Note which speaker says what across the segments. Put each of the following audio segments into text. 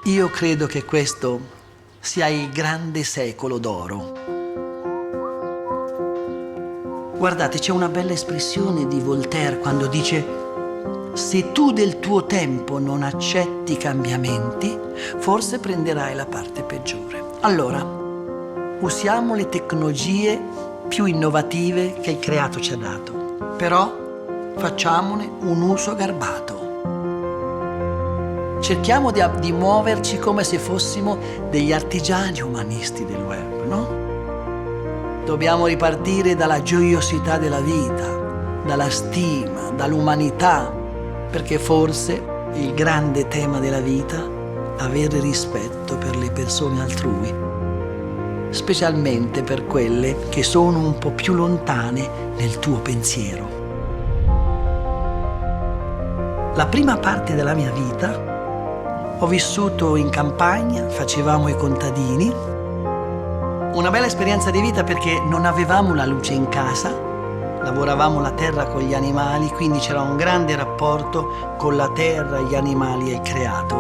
Speaker 1: Io credo che questo sia il grande secolo d'oro. Guardate, c'è una bella espressione di Voltaire quando dice: se tu del tuo tempo non accetti i cambiamenti, forse prenderai la parte peggiore. Allora, usiamo le tecnologie più innovative che il creato ci ha dato, però facciamone un uso garbato. Cerchiamo di muoverci come se fossimo degli artigiani umanisti del web, no? Dobbiamo ripartire dalla gioiosità della vita, dalla stima, dall'umanità, perché forse il grande tema della vita è avere rispetto per le persone altrui, specialmente per quelle che sono un po' più lontane nel tuo pensiero. La prima parte della mia vita ho vissuto in campagna, facevamo i contadini. Una bella esperienza di vita perché non avevamo la luce in casa, lavoravamo la terra con gli animali, quindi c'era un grande rapporto con la terra, gli animali e il creato.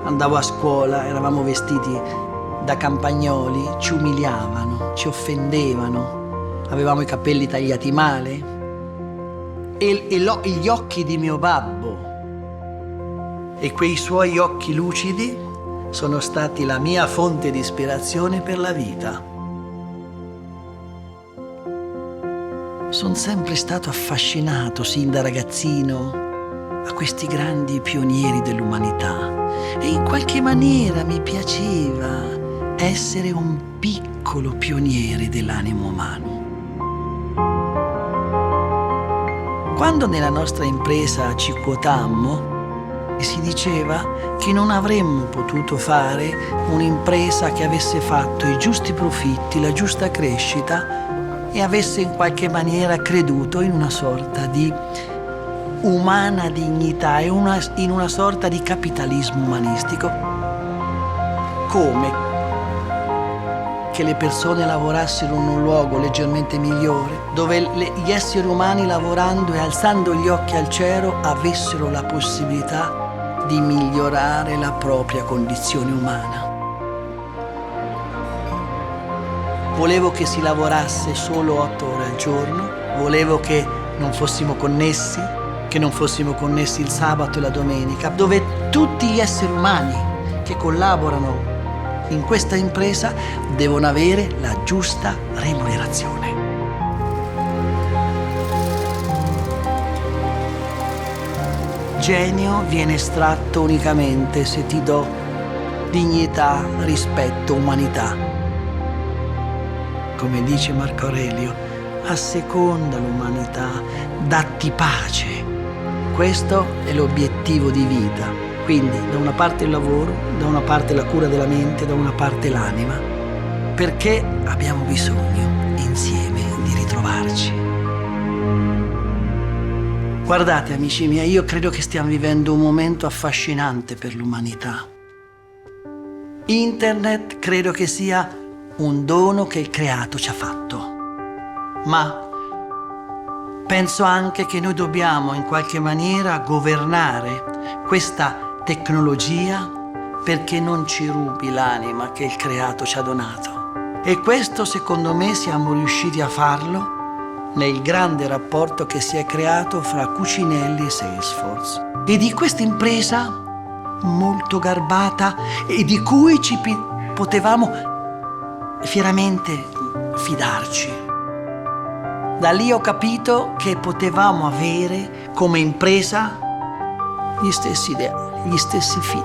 Speaker 1: Andavo a scuola, eravamo vestiti da campagnoli, ci umiliavano, ci offendevano, avevamo i capelli tagliati male e gli occhi di mio babbo e quei suoi occhi lucidi sono stati la mia fonte di ispirazione per la vita. Sono sempre stato affascinato, sin da ragazzino, a questi grandi pionieri dell'umanità e in qualche maniera mi piaceva essere un piccolo pioniere dell'animo umano. Quando nella nostra impresa ci quotammo, si diceva che non avremmo potuto fare un'impresa che avesse fatto i giusti profitti, la giusta crescita e avesse in qualche maniera creduto in una sorta di umana dignità e in una sorta di capitalismo umanistico. Come? Che le persone lavorassero in un luogo leggermente migliore, dove gli esseri umani lavorando e alzando gli occhi al cielo avessero la possibilità di migliorare la propria condizione umana. Volevo che si lavorasse solo 8 ore al giorno, volevo che non fossimo connessi il sabato e la domenica, dove tutti gli esseri umani che collaborano in questa impresa devono avere la giusta remunerazione. Genio viene estratto unicamente se ti do dignità, rispetto, umanità. Come dice Marco Aurelio, asseconda l'umanità, datti pace. Questo è l'obiettivo di vita. Quindi da una parte il lavoro, da una parte la cura della mente, da una parte l'anima, perché abbiamo bisogno insieme di ritrovarci. Guardate amici miei, io credo che stiamo vivendo un momento affascinante per l'umanità. Internet credo che sia un dono che il creato ci ha fatto, ma penso anche che noi dobbiamo in qualche maniera governare questa tecnologia perché non ci rubi l'anima che il creato ci ha donato. E questo secondo me siamo riusciti a farlo nel grande rapporto che si è creato fra Cucinelli e Salesforce. E di questa impresa molto garbata e di cui ci potevamo fieramente fidarci. Da lì ho capito che potevamo avere come impresa gli stessi ideali,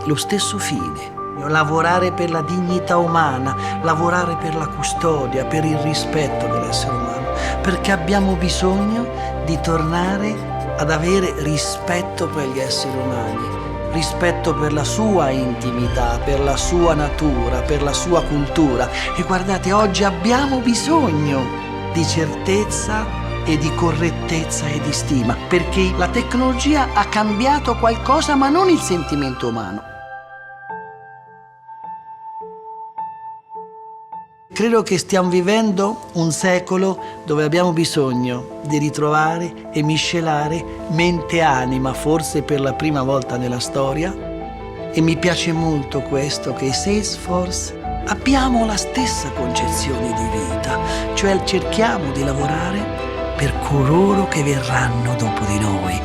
Speaker 1: lo stesso fine. Lavorare per la dignità umana, lavorare per la custodia, per il rispetto dell'essere umano, perché abbiamo bisogno di tornare ad avere rispetto per gli esseri umani, rispetto per la sua intimità, per la sua natura, per la sua cultura. E guardate, oggi abbiamo bisogno di certezza e di correttezza e di stima, perché la tecnologia ha cambiato qualcosa, ma non il sentimento umano. Credo che stiamo vivendo un secolo dove abbiamo bisogno di ritrovare e miscelare mente e anima, forse per la prima volta nella storia, E mi piace molto questo, che i Salesforce abbiamo la stessa concezione di vita, cioè cerchiamo di lavorare per coloro che verranno dopo di noi,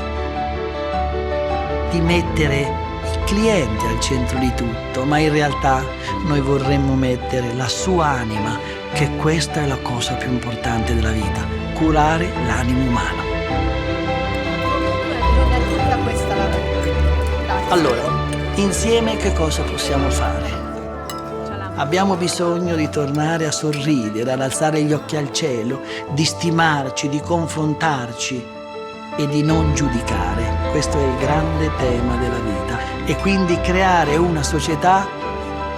Speaker 1: di mettere il cliente al centro di tutto, ma in realtà noi vorremmo mettere la sua anima, che questa è la cosa più importante della vita, curare l'animo umano.
Speaker 2: Bisogna tutta questa la Grazie.
Speaker 1: Allora, insieme che cosa possiamo fare? Abbiamo bisogno di tornare a sorridere, ad alzare gli occhi al cielo, di stimarci, di confrontarci e di non giudicare. Questo è il grande tema della vita. E quindi creare una società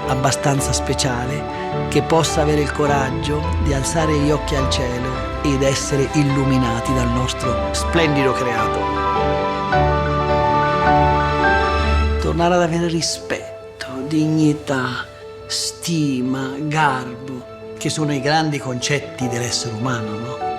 Speaker 1: abbastanza speciale che possa avere il coraggio di alzare gli occhi al cielo ed essere illuminati dal nostro splendido creato. Tornare ad avere rispetto, dignità, stima, garbo, che sono i grandi concetti dell'essere umano, no?